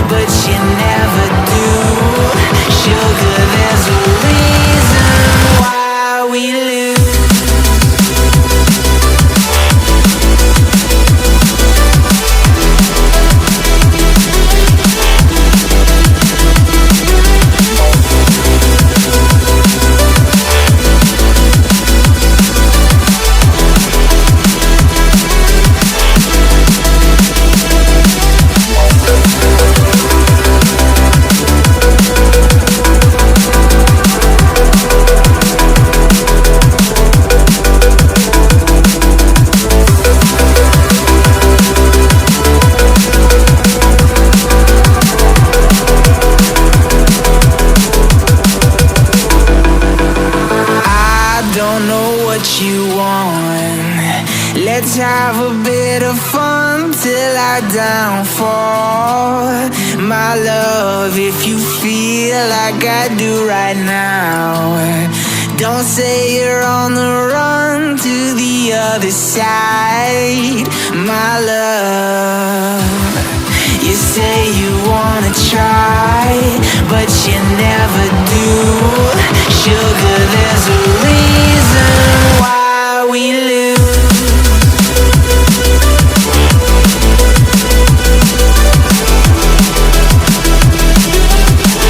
but you never do. Sugar, there's a reason why we lose. You want. Let's have a bit of fun till I downfall. My love, if you feel like I do right now, don't say you're on the run to the other side. My love, you say you wanna try, but you never do.